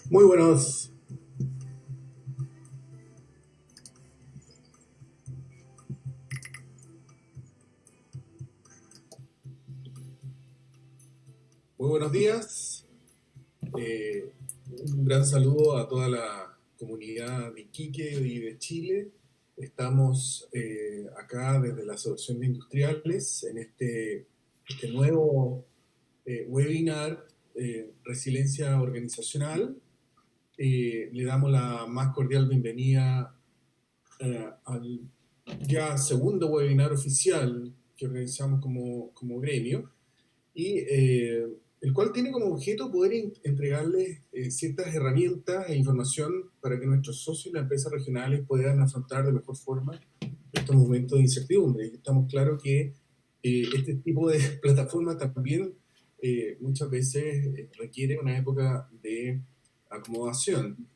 Muy buenos, muy buenos días. Eh, un gran saludo a toda la comunidad de Iquique y de Chile. Estamos acá desde la Asociación de Industriales en este nuevo webinar, Resiliencia Organizacional. Le damos la más cordial bienvenida al ya segundo webinar oficial que organizamos como gremio, y el cual tiene como objeto poder entregarles ciertas herramientas e información para que nuestros socios y las empresas regionales puedan afrontar de mejor forma estos momentos de incertidumbre. Y estamos claros que este tipo de plataformas también muchas veces requiere una época de acomodación.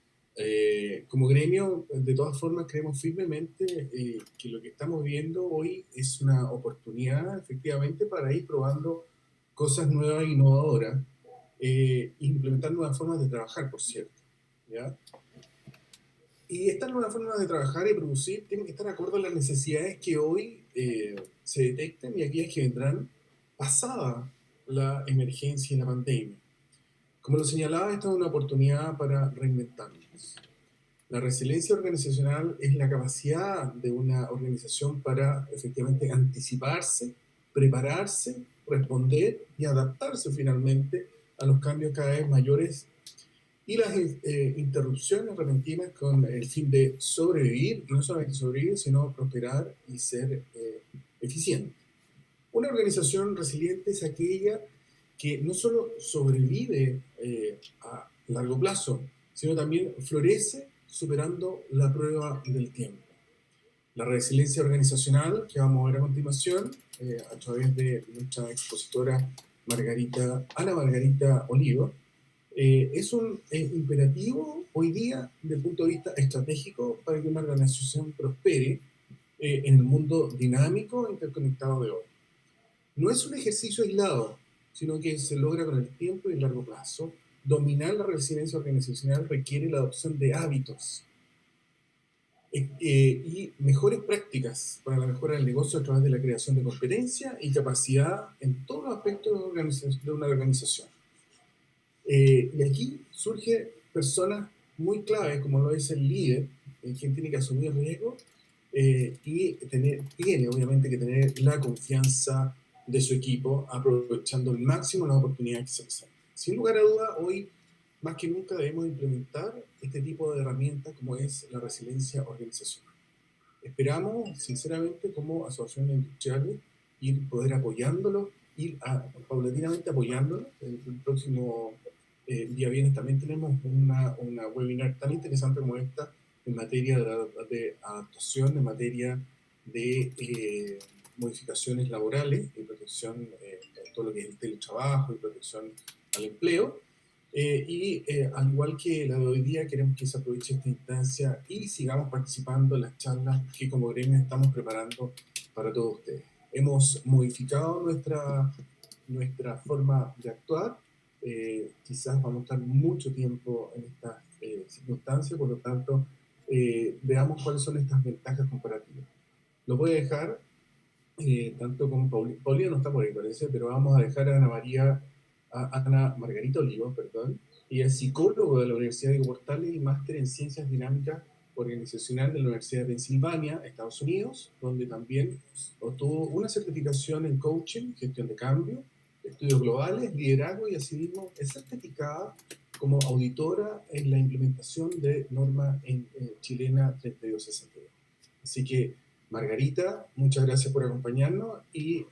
Como gremio, de todas formas, creemos firmemente que lo que estamos viendo hoy es una oportunidad, efectivamente, para ir probando cosas nuevas e innovadoras, implementar nuevas formas de trabajar, por cierto, ¿ya? Y estas nuevas formas de trabajar y producir tienen que estar de acuerdo a las necesidades que hoy se detectan y aquellas que vendrán pasada la emergencia y la pandemia. Como lo señalaba, esta es una oportunidad para reinventarnos. La resiliencia organizacional es la capacidad de una organización para efectivamente anticiparse, prepararse, responder y adaptarse finalmente a los cambios cada vez mayores y las interrupciones repentinas con el fin de sobrevivir, y no solamente sobrevivir, sino prosperar y ser eficiente. Una organización resiliente es aquella que no solo sobrevive a largo plazo, sino también florece superando la prueba del tiempo. La resiliencia organizacional, que vamos a ver a continuación, a través de nuestra expositora Ana Margarita Olivo, es un imperativo hoy día desde el punto de vista estratégico para que una organización prospere en el mundo dinámico e interconectado de hoy. No es un ejercicio aislado, sino que se logra con el tiempo y el largo plazo. Dominar la resiliencia organizacional requiere la adopción de hábitos y mejores prácticas para la mejora del negocio a través de la creación de competencia y capacidad en todos los aspectos de una organización. Y aquí surgen personas muy claves, como lo es el líder, quien tiene que asumir el riesgo y tiene obviamente que tener la confianza de su equipo, aprovechando al máximo las oportunidades que se presentan. Sin lugar a duda, hoy más que nunca debemos implementar este tipo de herramientas como es la resiliencia organizacional. Esperamos, sinceramente, como asociaciones industriales, poder apoyándolo, paulatinamente apoyándolo. El próximo día viernes también tenemos una webinar tan interesante como esta en materia de adaptación, en materia de modificaciones laborales y protección, todo lo que es el teletrabajo y protección al empleo. Al igual que la de hoy día, queremos que se aproveche esta instancia y sigamos participando en las charlas que como gremio estamos preparando para todos ustedes. Hemos modificado nuestra forma de actuar. Quizás vamos a estar mucho tiempo en estas circunstancias, por lo tanto, veamos cuáles son estas ventajas comparativas. Lo voy a dejar tanto como Paulina no está por ahí, parece, pero vamos a dejar a Ana Margarita Olivo, perdón, y es psicólogo de la Universidad de Portales y máster en Ciencias Dinámicas Organizacional de la Universidad de Pensilvania, Estados Unidos, donde también obtuvo una certificación en coaching, gestión de cambio, estudios globales, liderazgo y asimismo es certificada como auditora en la implementación de norma chilena 3262. Así que Margarita, muchas gracias por acompañarnos y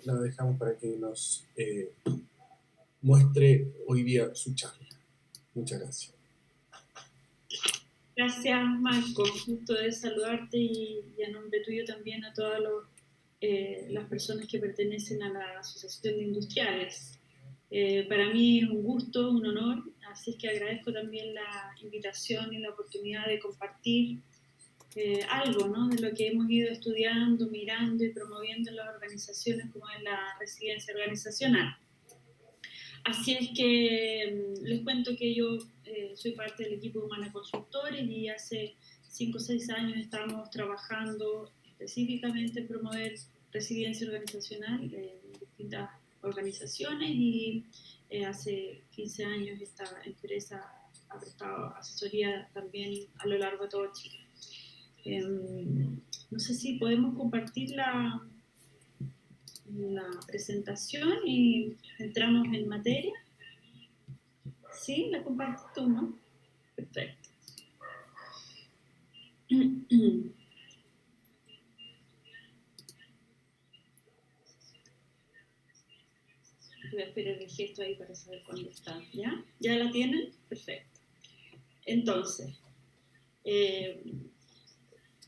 la dejamos para que nos muestre hoy día su charla. Muchas gracias. Gracias, Marco. Gusto de saludarte y a nombre tuyo también a todas las personas que pertenecen a la Asociación de Industriales. Para mí es un gusto, un honor, así que agradezco también la invitación y la oportunidad de compartir algo, ¿no?, de lo que hemos ido estudiando, mirando y promoviendo en las organizaciones como en la resiliencia organizacional. Así es que les cuento que yo soy parte del equipo de Humana Consultores y hace 5 o 6 años estamos trabajando específicamente en promover resiliencia organizacional en distintas organizaciones y hace 15 años esta empresa ha prestado asesoría también a lo largo de todo Chile. No sé si podemos compartir la presentación y entramos en materia. ¿Sí? ¿La compartes tú, no? Perfecto. Voy a esperar el gesto ahí para saber cuándo está. ¿Ya? ¿Ya la tienen? Perfecto. Entonces,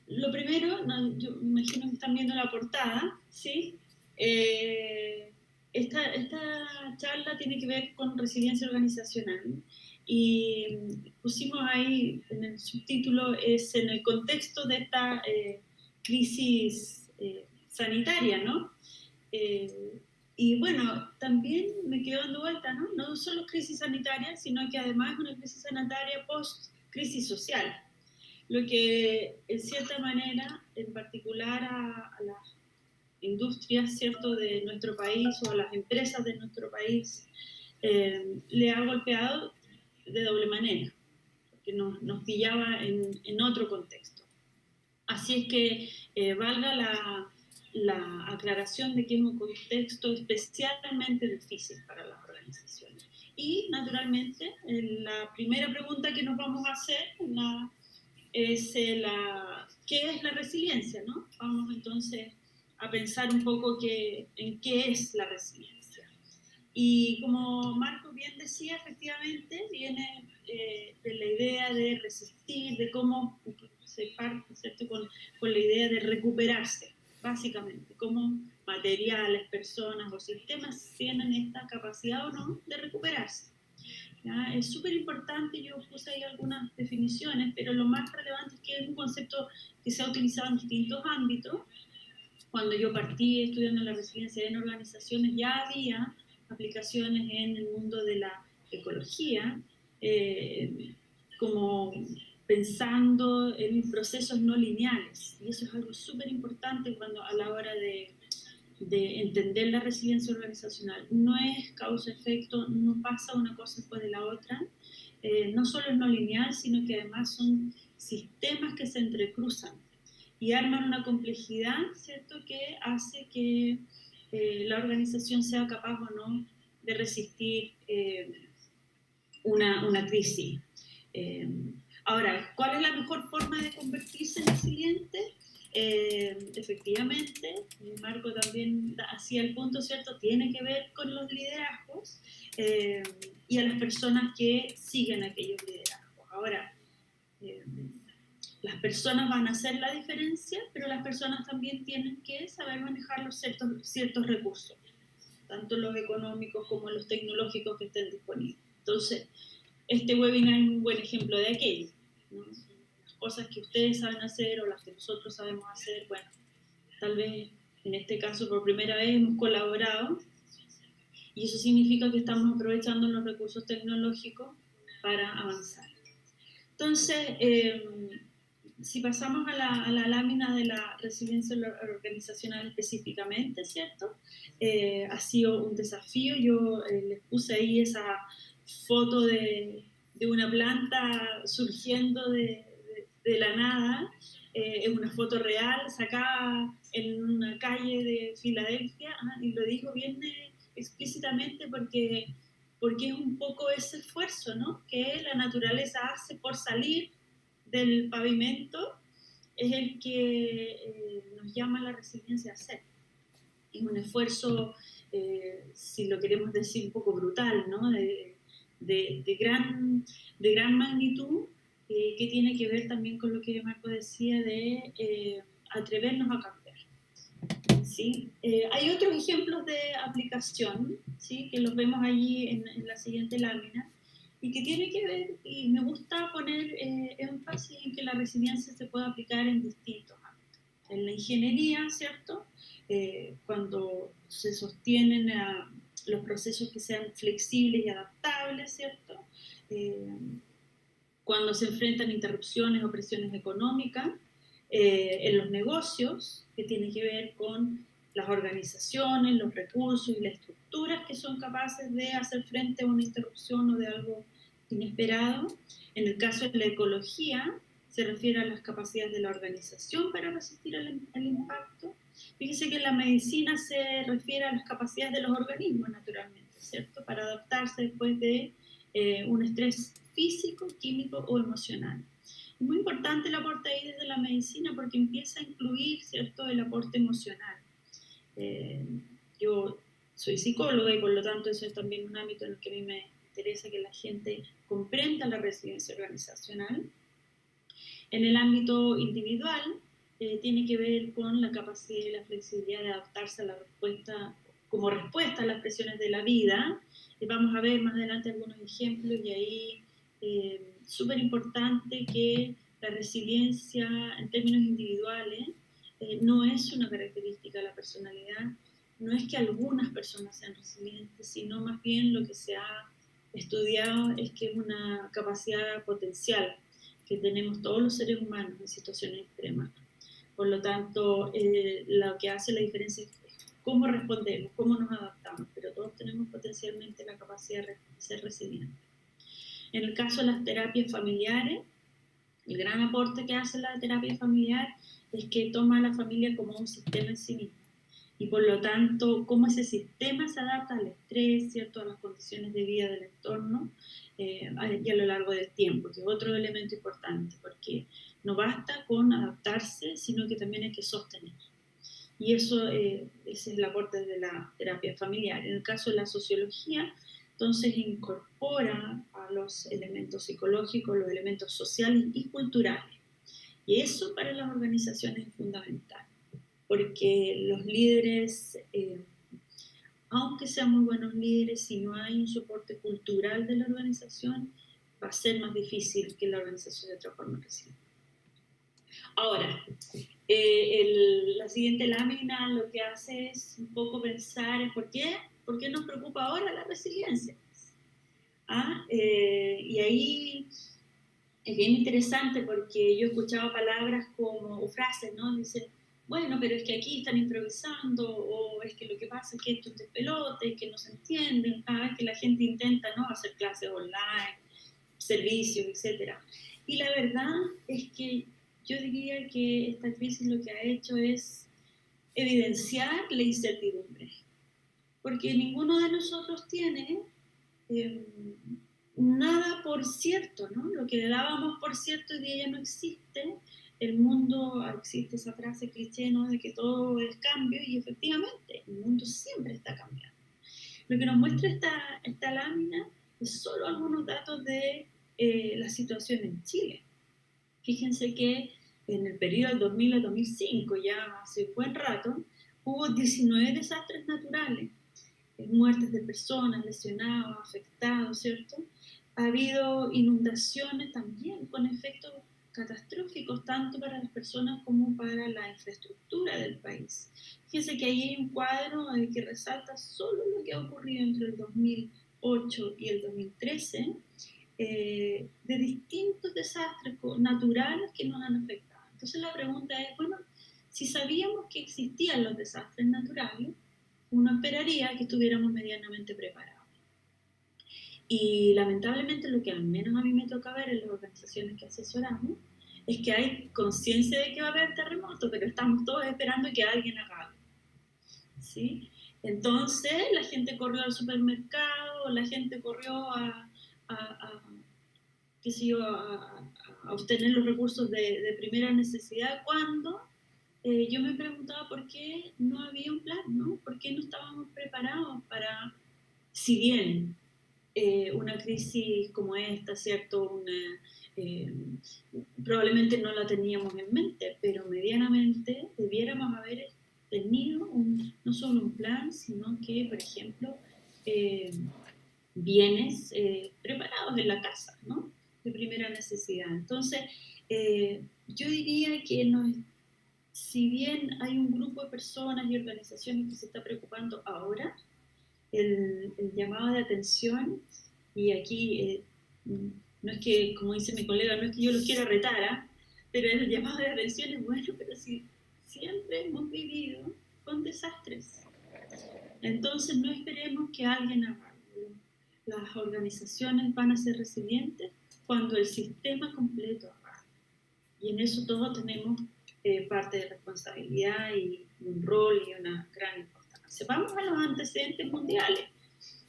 lo primero, no, yo me imagino que están viendo la portada, ¿sí? Esta charla tiene que ver con resiliencia organizacional y pusimos ahí en el subtítulo, es en el contexto de esta crisis sanitaria, ¿no? Y bueno, también me quedo dando vuelta, ¿no? No solo crisis sanitaria, sino que además es una crisis sanitaria post-crisis social. Lo que, en cierta manera, en particular a las industrias, ¿cierto?, de nuestro país o a las empresas de nuestro país, le ha golpeado de doble manera, porque nos pillaba en otro contexto. Así es que valga la aclaración de que es un contexto especialmente difícil para las organizaciones. Y, naturalmente, la primera pregunta que nos vamos a hacer es ¿qué es la resiliencia, ¿no? Vamos entonces a pensar un poco en qué es la resiliencia. Y como Marco bien decía, efectivamente viene de la idea de resistir, de cómo se parte, ¿cierto?, con la idea de recuperarse, básicamente, cómo materiales, personas o sistemas tienen esta capacidad o no de recuperarse. ¿Ya? Es súper importante, yo puse ahí algunas definiciones, pero lo más relevante es que es un concepto que se ha utilizado en distintos ámbitos. Cuando yo partí estudiando la resiliencia en organizaciones, ya había aplicaciones en el mundo de la ecología, como pensando en procesos no lineales. Y eso es algo súper importante a la hora de entender la resiliencia organizacional. No es causa-efecto, no pasa una cosa después de la otra. No solo es no lineal, sino que además son sistemas que se entrecruzan y arman una complejidad, ¿cierto?, que hace que la organización sea capaz o no de resistir una crisis. Ahora, ¿cuál es la mejor forma de convertirse en resiliente? Efectivamente, Marco también hacía el punto, ¿cierto?, tiene que ver con los liderazgos y a las personas que siguen aquellos liderazgos. Ahora, las personas van a hacer la diferencia, pero las personas también tienen que saber manejar los ciertos recursos, tanto los económicos como los tecnológicos que estén disponibles. Entonces, este webinar es un buen ejemplo de aquello, ¿no? Cosas que ustedes saben hacer o las que nosotros sabemos hacer. Bueno, tal vez en este caso por primera vez hemos colaborado y eso significa que estamos aprovechando los recursos tecnológicos para avanzar. Entonces, si pasamos a la lámina de la resiliencia organizacional específicamente, ¿cierto? Ha sido un desafío. Yo les puse ahí esa foto de una planta surgiendo de la nada. Es una foto real, sacada en una calle de Filadelfia, y lo digo bien explícitamente porque es un poco ese esfuerzo, ¿no?, que la naturaleza hace por salir del pavimento, es el que nos llama la resiliencia a hacer. Es un esfuerzo, si lo queremos decir, un poco brutal, ¿no?, de gran magnitud, que tiene que ver también con lo que Marco decía de atrevernos a cambiar. ¿Sí? Hay otros ejemplos de aplicación, ¿sí?, que los vemos allí en la siguiente lámina. y que tiene que ver, y me gusta poner énfasis en que la resiliencia se puede aplicar en distintos ámbitos. En la ingeniería, ¿cierto? Cuando se sostienen los procesos que sean flexibles y adaptables, ¿cierto? Cuando se enfrentan interrupciones o presiones económicas, en los negocios, que tiene que ver con las organizaciones, los recursos y las estructuras que son capaces de hacer frente a una interrupción o de algo inesperado. En el caso de la ecología, se refiere a las capacidades de la organización para resistir el impacto. Fíjese que en la medicina se refiere a las capacidades de los organismos, naturalmente, ¿cierto? Para adaptarse después de un estrés físico, químico o emocional. Es muy importante el aporte ahí desde la medicina porque empieza a incluir, ¿cierto?, el aporte emocional. Yo soy psicóloga y por lo tanto eso es también un ámbito en el que a mí me interesa que la gente comprenda la resiliencia organizacional. En el ámbito individual tiene que ver con la capacidad y la flexibilidad de adaptarse a la respuesta, como respuesta a las presiones de la vida. Vamos a ver más adelante algunos ejemplos y ahí súper importante que la resiliencia en términos individuales no es una característica de la personalidad, no es que algunas personas sean resilientes, sino más bien lo que se ha estudiado es que es una capacidad potencial que tenemos todos los seres humanos en situaciones extremas. Por lo tanto, lo que hace la diferencia es cómo respondemos, cómo nos adaptamos, pero todos tenemos potencialmente la capacidad de ser resilientes. En el caso de las terapias familiares, el gran aporte que hace la terapia familiar es que toma a la familia como un sistema en sí mismo. Y por lo tanto, cómo ese sistema se adapta al estrés, ¿cierto?, a las condiciones de vida del entorno y a lo largo del tiempo, que es otro elemento importante, porque no basta con adaptarse, sino que también hay que sostener. Y eso ese es el aporte de la terapia familiar. En el caso de la sociología, entonces incorpora a los elementos psicológicos, los elementos sociales y culturales. Y eso para las organizaciones es fundamental, porque los líderes, aunque sean muy buenos líderes, si no hay un soporte cultural de la organización, va a ser más difícil que la organización se transforme en resiliente. Ahora, la siguiente lámina lo que hace es un poco pensar en por qué nos preocupa ahora la resiliencia. Y ahí es bien interesante porque yo he escuchado palabras como, o frases, ¿no? Dicen, bueno, pero es que aquí están improvisando, o es que lo que pasa es que esto es de pelote, que no se entienden, que la gente intenta, ¿no?, hacer clases online, servicios, etc. Y la verdad es que yo diría que esta crisis lo que ha hecho es evidenciar la incertidumbre, porque ninguno de nosotros tiene nada por cierto, ¿no? Lo que dábamos por cierto hoy día ya no existe. El mundo, existe esa frase cliché, ¿no?, de que todo es cambio, y efectivamente el mundo siempre está cambiando. Lo que nos muestra esta lámina es solo algunos datos de la situación en Chile. Fíjense que en el periodo del 2000 al 2005, ya hace un buen rato, hubo 19 desastres naturales, muertes de personas, lesionados, afectados, ¿cierto? Ha habido inundaciones también con efectos catastróficos tanto para las personas como para la infraestructura del país. Fíjense que ahí hay un cuadro que resalta solo lo que ha ocurrido entre el 2008 y el 2013, de distintos desastres naturales que nos han afectado. Entonces la pregunta es, bueno, si sabíamos que existían los desastres naturales, uno esperaría que estuviéramos medianamente preparados. Y lamentablemente lo que al menos a mí me toca ver en las organizaciones que asesoramos es que hay conciencia de que va a haber terremoto, pero estamos todos esperando que alguien haga algo, ¿sí? Entonces la gente corrió al supermercado, la gente corrió a obtener los recursos de primera necesidad, cuando yo me preguntaba por qué no había un plan, ¿no? ¿Por qué no estábamos preparados para, si bien una crisis como esta, ¿cierto? Probablemente no la teníamos en mente, pero medianamente debiéramos haber tenido no solo un plan, sino que, por ejemplo, bienes preparados. preparados en la casa, ¿no? De primera necesidad. Entonces, yo diría que si bien hay un grupo de personas y organizaciones que se está preocupando ahora, el llamado de atención, y aquí no es que, como dice mi colega, no es que yo los quiera retar, ¿eh? Pero el llamado de atención es bueno, pero si siempre hemos vivido con desastres. Entonces no esperemos que alguien haga algo. Las organizaciones van a ser resilientes cuando el sistema completo haga algo. Y en eso todos tenemos parte de responsabilidad y un rol y una gran importancia. Vamos a los antecedentes mundiales.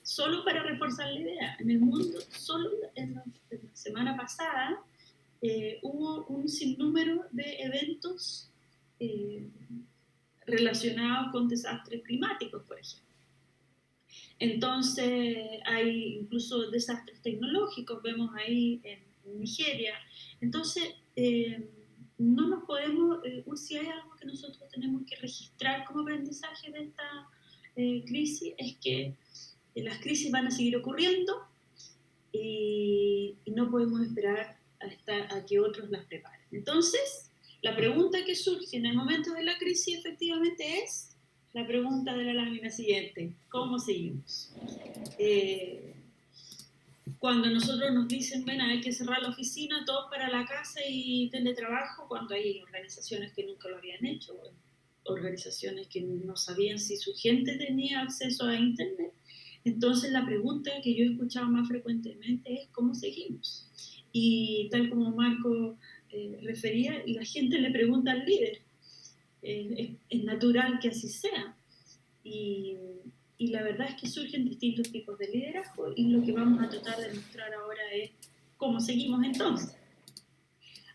Solo para reforzar la idea, en el mundo, solo en la semana pasada, hubo un sinnúmero de eventos relacionados con desastres climáticos, por ejemplo. Entonces, hay incluso desastres tecnológicos, vemos ahí en Nigeria. Entonces, no nos podemos, si hay algo que nosotros tenemos que registrar como aprendizaje de esta crisis, es que las crisis van a seguir ocurriendo y no podemos esperar a que otros las preparen. Entonces, la pregunta que surge en el momento de la crisis efectivamente es la pregunta de la lámina siguiente: ¿cómo seguimos? Cuando nosotros nos dicen, bueno, hay que cerrar la oficina, todos para la casa y teletrabajo, cuando hay organizaciones que nunca lo habían hecho, organizaciones que no sabían si su gente tenía acceso a internet, entonces la pregunta que yo he escuchado más frecuentemente es ¿cómo seguimos? Y tal como Marco refería, la gente le pregunta al líder. Es natural que así sea. Y la verdad es que surgen distintos tipos de liderazgo y lo que vamos a tratar de mostrar ahora es cómo seguimos entonces.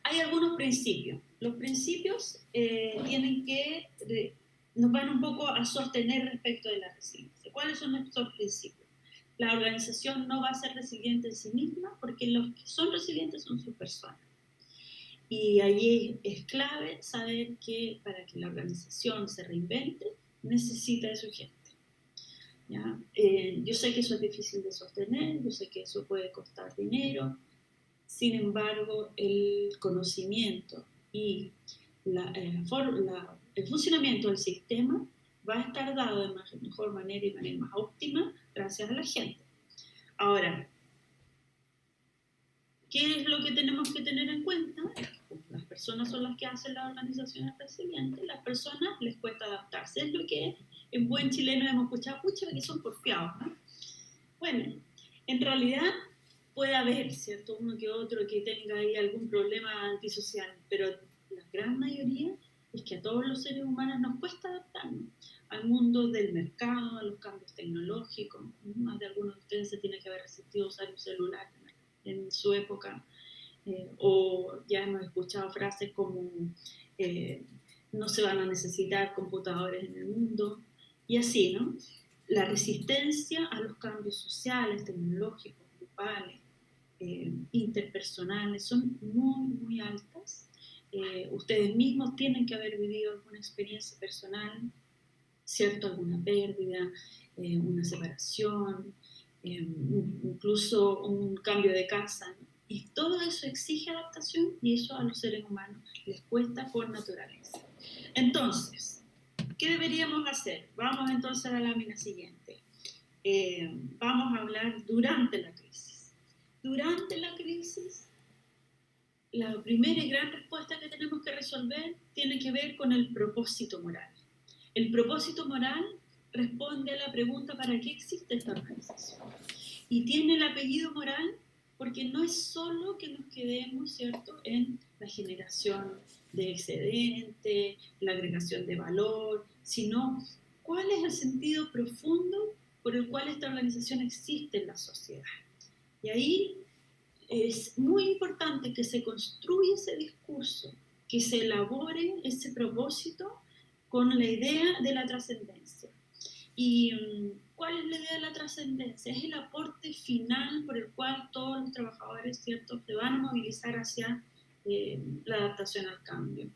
Hay algunos principios. Los principios nos van un poco a sostener respecto de la resiliencia. ¿Cuáles son estos principios? La organización no va a ser resiliente en sí misma porque los que son resilientes son sus personas. Y allí es clave saber que para que la organización se reinvente, necesita de su gente. ¿Ya? Yo sé que eso es difícil de sostener, yo sé que eso puede costar dinero, sin embargo, el conocimiento y el funcionamiento del sistema va a estar dado de mejor manera y manera más óptima gracias a la gente. Ahora, ¿qué es lo que tenemos que tener en cuenta? Es que como las personas son las que hacen las organizaciones resilientes, las personas les cuesta adaptarse. Es lo que en buen chileno hemos escuchado, pucha, que son porfiados, ¿no? Bueno, en realidad puede haber, ¿cierto?, uno que otro que tenga ahí algún problema antisocial, pero la gran mayoría es que a todos los seres humanos nos cuesta adaptarnos al mundo del mercado, a los cambios tecnológicos. Más de algunos de ustedes se tienen que haber resistido a usar un celular en su época, o ya hemos escuchado frases como no se van a necesitar computadores en el mundo, y así, ¿no? La resistencia a los cambios sociales, tecnológicos, grupales, interpersonales son muy, muy altas. Ustedes mismos tienen que haber vivido alguna experiencia personal, ¿cierto? Alguna pérdida, una separación, incluso un cambio de casa, ¿no? Y todo eso exige adaptación y eso a los seres humanos les cuesta por naturaleza. Entonces, ¿qué deberíamos hacer? Vamos entonces a la lámina siguiente. Vamos a hablar durante la crisis. Durante la crisis, la primera y gran respuesta que tenemos que resolver tiene que ver con el propósito moral. El propósito moral responde a la pregunta ¿para qué existe esta organización? Y tiene el apellido moral porque no es solo que nos quedemos, ¿cierto?, en la generación de excedente, la agregación de valor, sino cuál es el sentido profundo por el cual esta organización existe en la sociedad. Y ahí es muy importante que se construya ese discurso, que se elabore ese propósito con la idea de la trascendencia. ¿Y cuál es la idea de la trascendencia? Es el aporte final por el cual todos los trabajadores, ¿cierto?, se van a movilizar hacia la adaptación al cambio.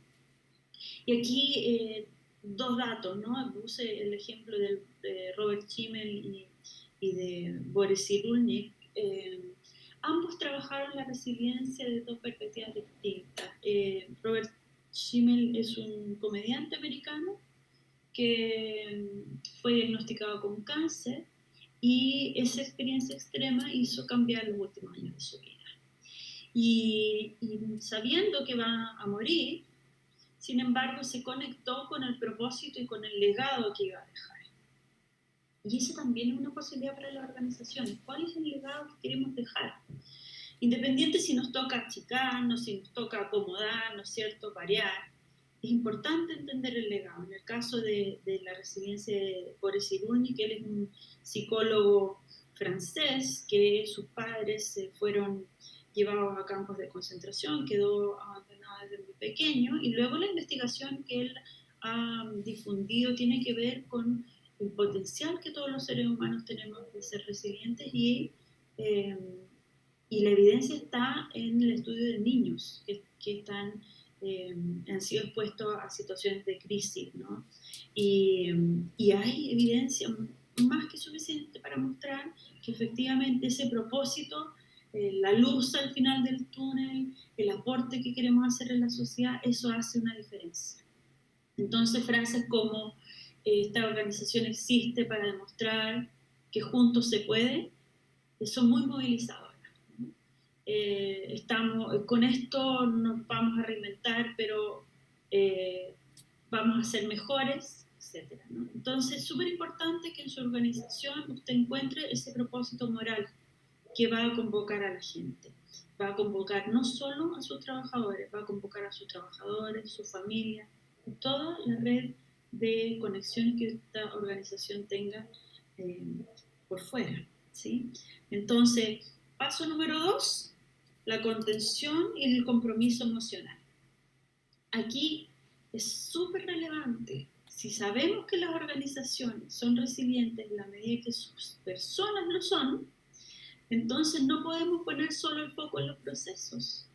Y aquí dos datos, ¿no? Puse el ejemplo de Robert Schimmel y de Boris Cyrulnik. Ambos trabajaron la resiliencia de dos perspectivas distintas. Robert Schimmel es un comediante americano que fue diagnosticado con cáncer y esa experiencia extrema hizo cambiar los últimos años de su vida. Y sabiendo que va a morir, sin embargo, se conectó con el propósito y con el legado que iba a dejar. Y eso también es una posibilidad para las organizaciones. ¿Cuál es el legado que queremos dejar? Independiente si nos toca achicarnos, si nos toca acomodar, ¿no es cierto?, variar, es importante entender el legado. En el caso de la resiliencia de Boris Cyrulnik, que él es un psicólogo francés, que sus padres se fueron llevados a campos de concentración, quedó abandonado desde muy pequeño, y luego la investigación que él ha difundido tiene que ver con el potencial que todos los seres humanos tenemos de ser resilientes y la evidencia está en el estudio de niños que han sido expuestos a situaciones de crisis, ¿no? Y hay evidencia más que suficiente para mostrar que efectivamente ese propósito, la luz al final del túnel, el aporte que queremos hacer en la sociedad, eso hace una diferencia. Entonces, frases como esta organización existe para demostrar que juntos se puede, son muy movilizadoras. Con esto nos vamos a reinventar, pero vamos a ser mejores, etc., ¿no? Entonces, es súper importante que en su organización usted encuentre ese propósito moral que va a convocar a la gente. Va a convocar no solo a sus trabajadores, va a convocar a sus trabajadores, su familia, toda la red de conexiones que esta organización tenga por fuera, ¿sí? Entonces, paso número 2, la contención y el compromiso emocional. Aquí es súper relevante. Si sabemos que las organizaciones son resilientes en la medida que sus personas lo son, entonces no podemos poner solo el foco en los procesos,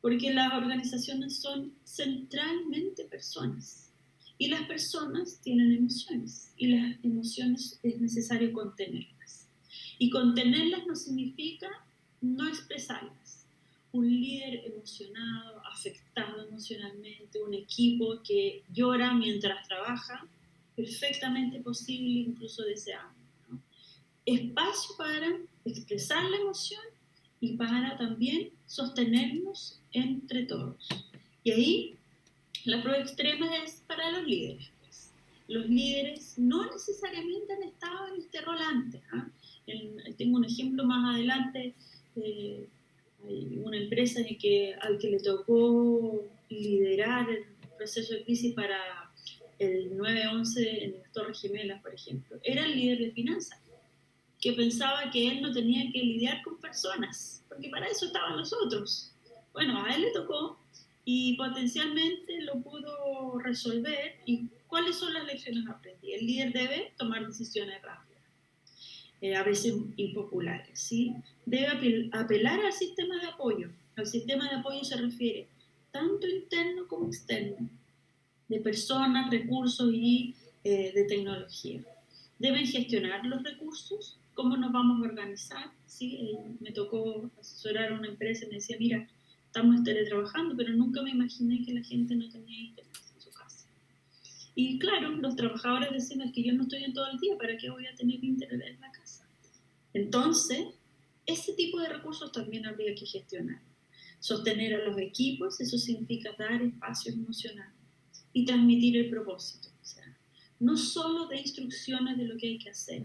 porque las organizaciones son centralmente personas. Y las personas tienen emociones, y las emociones es necesario contenerlas. Y contenerlas no significa no expresarlas. Un líder emocionado, afectado emocionalmente, un equipo que llora mientras trabaja, perfectamente posible, incluso deseable, ¿no? Espacio para expresar la emoción y para también sostenernos entre todos. Y ahí la prueba extrema es para los líderes. Pues. Los líderes no necesariamente han estado en este rol antes. Tengo un ejemplo más adelante. Hay una empresa al que le tocó liderar el proceso de crisis para el 9/11 en las Torres Gemelas, por ejemplo. Era el líder de finanzas, que pensaba que él no tenía que lidiar con personas, porque para eso estaban los otros. Bueno, a él le tocó y potencialmente lo pudo resolver. ¿Y cuáles son las lecciones aprendidas? El líder debe tomar decisiones rápidas, a veces impopulares, ¿sí? Debe apelar al sistema de apoyo. Al sistema de apoyo se refiere tanto interno como externo, de personas, recursos y de tecnología. Deben gestionar los recursos, cómo nos vamos a organizar, ¿sí? Me tocó asesorar a una empresa y me decía, mira, estamos teletrabajando, pero nunca me imaginé que la gente no tenía internet en su casa. Y claro, los trabajadores decían, es que yo no estoy en todo el día, ¿para qué voy a tener internet en la casa? Entonces, ese tipo de recursos también habría que gestionar. Sostener a los equipos, eso significa dar espacio emocional y transmitir el propósito. O sea, no solo de instrucciones de lo que hay que hacer.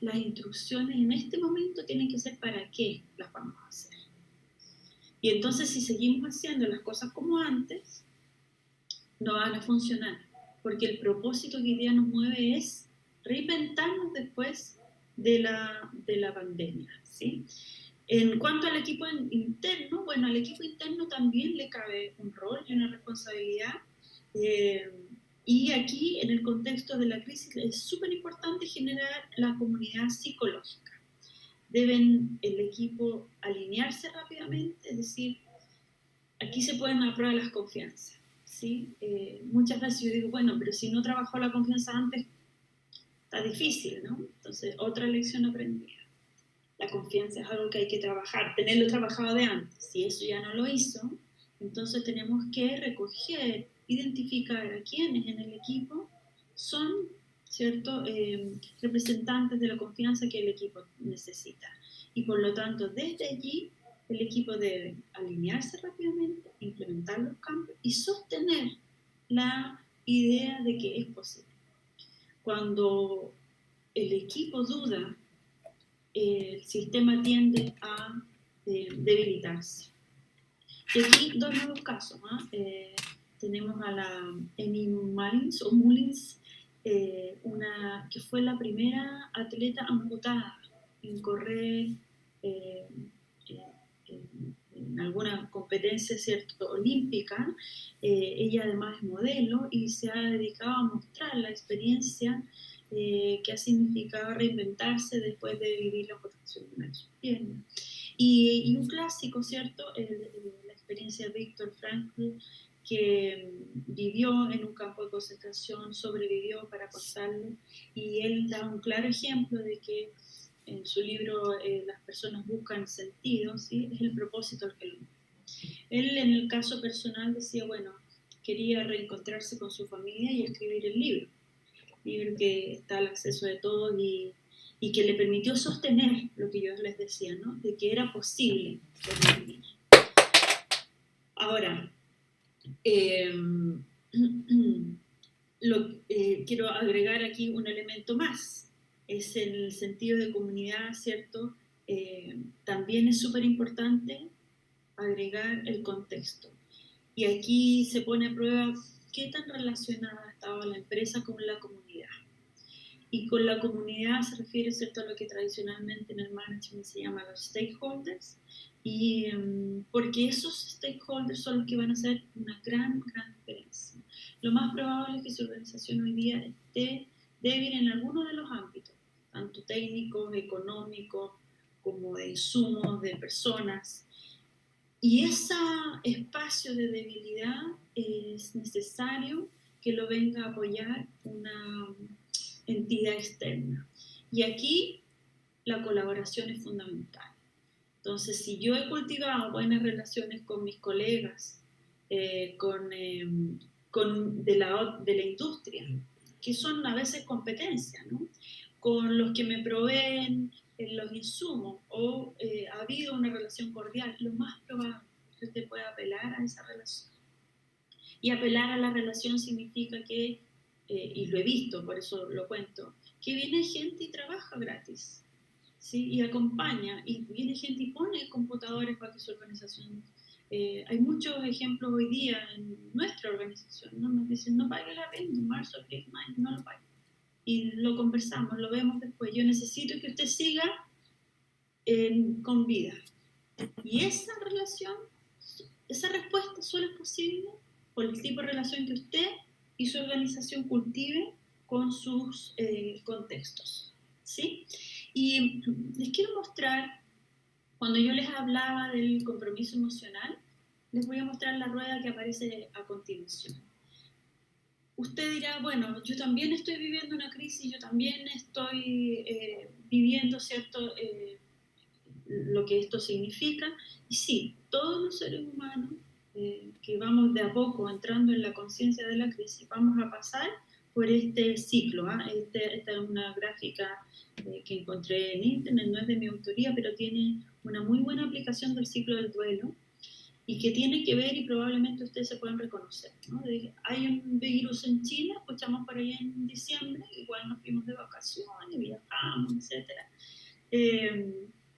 Las instrucciones en este momento tienen que ser para qué las vamos a hacer. Y entonces si seguimos haciendo las cosas como antes, no van a funcionar, porque el propósito que hoy día nos mueve es reinventarnos después de la pandemia, ¿sí? En cuanto al equipo interno, bueno, al equipo interno también le cabe un rol y una responsabilidad. Y aquí, en el contexto de la crisis, es súper importante generar la comunidad psicológica. Deben el equipo alinearse rápidamente, es decir, aquí se pueden a prueba las confianzas, ¿sí? Muchas veces yo digo, bueno, pero si no trabajó la confianza antes, está difícil, ¿no? Entonces, otra lección aprendida. La confianza es algo que hay que trabajar, tenerlo trabajado de antes. Si eso ya no lo hizo, entonces tenemos que recoger, identificar a quienes en el equipo son, ¿cierto?, representantes de la confianza que el equipo necesita. Y por lo tanto, desde allí, el equipo debe alinearse rápidamente, implementar los cambios y sostener la idea de que es posible. Cuando el equipo duda, el sistema tiende a debilitarse. Y aquí dos nuevos casos. Tenemos a la Amy Mullins, que fue la primera atleta amputada en correr en alguna competencia, ¿cierto?, olímpica. Ella además es modelo y se ha dedicado a mostrar la experiencia que ha significado reinventarse después de vivir la amputación de una de sus piernas. Y un clásico, ¿cierto?, la experiencia de Viktor Frankl, que vivió en un campo de concentración, sobrevivió para contarlo, y él da un claro ejemplo de que en su libro Las personas buscan sentido, ¿sí?, es el propósito el que lo mueve. Él, en el caso personal, decía, bueno, quería reencontrarse con su familia y escribir el libro que está al acceso de todos y que le permitió sostener lo que yo les decía, ¿no?, de que era posible sobrevivir. Ahora, quiero agregar aquí un elemento más, es en el sentido de comunidad, ¿cierto? También es súper importante agregar el contexto. Y aquí se pone a prueba qué tan relacionada estaba la empresa con la comunidad. Y con la comunidad se refiere, ¿cierto?, a lo que tradicionalmente en el management se llama los stakeholders, y porque esos stakeholders son los que van a hacer una gran diferencia. Lo más probable es que su organización hoy día esté débil en alguno de los ámbitos, tanto técnicos, económicos, como de insumos, de personas. Y ese espacio de debilidad es necesario que lo venga a apoyar una entidad externa. Y aquí la colaboración es fundamental. Entonces, si yo he cultivado buenas relaciones con mis colegas, de la industria, que son a veces competencias, ¿no?, con los que me proveen los insumos, o ha habido una relación cordial, lo más probable es que usted pueda apelar a esa relación. Y apelar a la relación significa que, y lo he visto, por eso lo cuento, que viene gente y trabaja gratis, ¿sí?, y acompaña, y viene gente y pone computadores para que su organización... hay muchos ejemplos hoy día en nuestra organización, ¿no? Nos dicen, no pague la renta, marzo, abril, mayo, no lo pague. Y lo conversamos, lo vemos después. Yo necesito que usted siga con vida. Y esa relación, esa respuesta solo es posible por el tipo de relación que usted y su organización cultive con sus contextos, ¿sí? Y les quiero mostrar, cuando yo les hablaba del compromiso emocional, les voy a mostrar la rueda que aparece a continuación. Usted dirá, bueno, yo también estoy viviendo una crisis, yo también estoy viviendo, ¿cierto?, lo que esto significa. Y sí, todos los seres humanos que vamos de a poco entrando en la conciencia de la crisis, vamos a pasar por este ciclo. Esta es una gráfica que encontré en internet, no es de mi autoría, pero tiene una muy buena aplicación del ciclo del duelo, y que tiene que ver, y probablemente ustedes se pueden reconocer, ¿no? Hay un virus en China, escuchamos por ahí en diciembre, igual nos fuimos de vacaciones, viajamos, etc.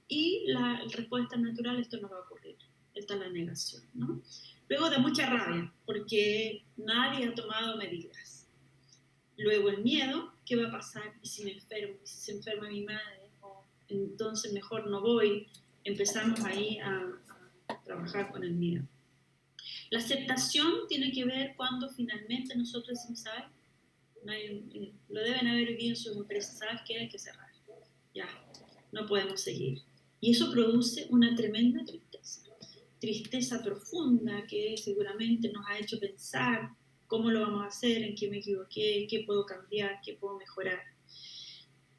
Y la respuesta natural, esto no va a ocurrir, esta es la negación, ¿no? Luego da mucha rabia, porque nadie ha tomado medidas. Luego el miedo, ¿qué va a pasar? ¿Y si me enfermo? ¿Y si se enferma mi madre? Entonces mejor no voy. Empezamos ahí a trabajar con el miedo. La aceptación tiene que ver cuando finalmente nosotros decimos, ¿sabes? Lo deben haber vivido en sus empresas, ¿sabes qué? Hay que cerrar. Ya, no podemos seguir. Y eso produce una tremenda tristeza profunda que seguramente nos ha hecho pensar cómo lo vamos a hacer, en qué me equivoqué, qué puedo cambiar, qué puedo mejorar.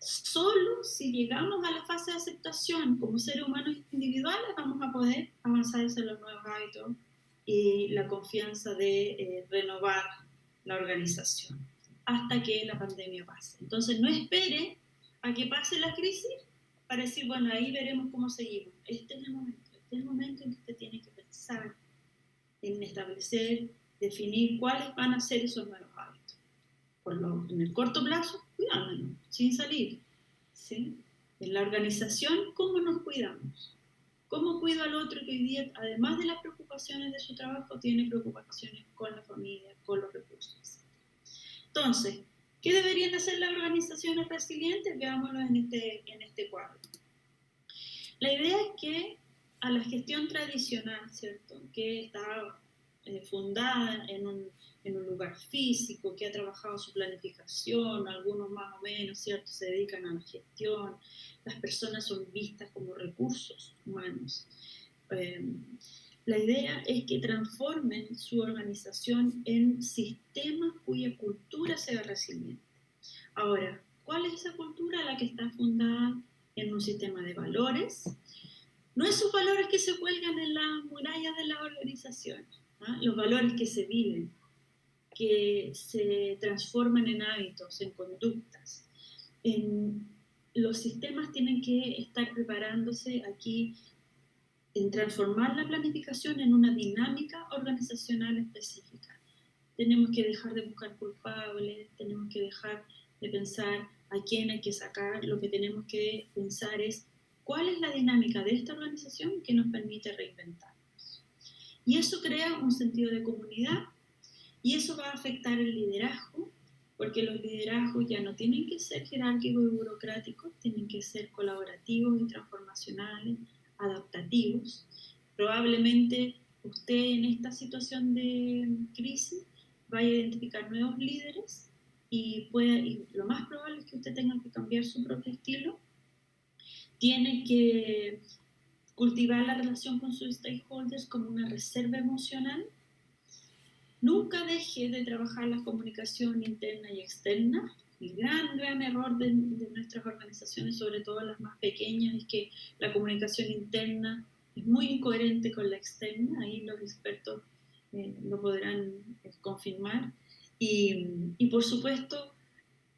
Solo si llegamos a la fase de aceptación como seres humanos individuales vamos a poder avanzar hacia los nuevos hábitos y la confianza de renovar la organización hasta que la pandemia pase. Entonces no espere a que pase la crisis para decir, bueno, ahí veremos cómo seguimos. Este es el momento en que usted tiene que pensar en establecer, definir cuáles van a ser esos nuevos hábitos. En el corto plazo, cuidándonos, sin salir. ¿Sí? En la organización, ¿cómo nos cuidamos? ¿Cómo cuido al otro que hoy día, además de las preocupaciones de su trabajo, tiene preocupaciones con la familia, con los recursos? Entonces, ¿qué deberían hacer las organizaciones resilientes? Veámoslo en este cuadro. La idea es que a la gestión tradicional, ¿cierto?, que está fundada en un lugar físico, que ha trabajado su planificación, algunos más o menos, ¿cierto?, se dedican a la gestión, las personas son vistas como recursos humanos. La idea es que transformen su organización en sistemas cuya cultura sea resiliente. Ahora, ¿cuál es esa cultura? La que está fundada en un sistema de valores. No esos valores que se cuelgan en las murallas de las organizaciones, ¿no? Los valores que se viven, que se transforman en hábitos, en conductas. Los sistemas tienen que estar preparándose aquí en transformar la planificación en una dinámica organizacional específica. Tenemos que dejar de buscar culpables, tenemos que dejar de pensar a quién hay que sacar. Lo que tenemos que pensar es cuál es la dinámica de esta organización que nos permite reinventarnos. Y eso crea un sentido de comunidad y eso va a afectar el liderazgo, porque los liderazgos ya no tienen que ser jerárquicos y burocráticos, tienen que ser colaborativos y transformacionales, adaptativos. Probablemente usted en esta situación de crisis vaya a identificar nuevos líderes y lo más probable es que usted tenga que cambiar su propio estilo. Tiene que cultivar la relación con sus stakeholders como una reserva emocional. Nunca deje de trabajar la comunicación interna y externa. El gran error de nuestras organizaciones, sobre todo las más pequeñas, es que la comunicación interna es muy incoherente con la externa. Ahí los expertos lo podrán confirmar. Y por supuesto,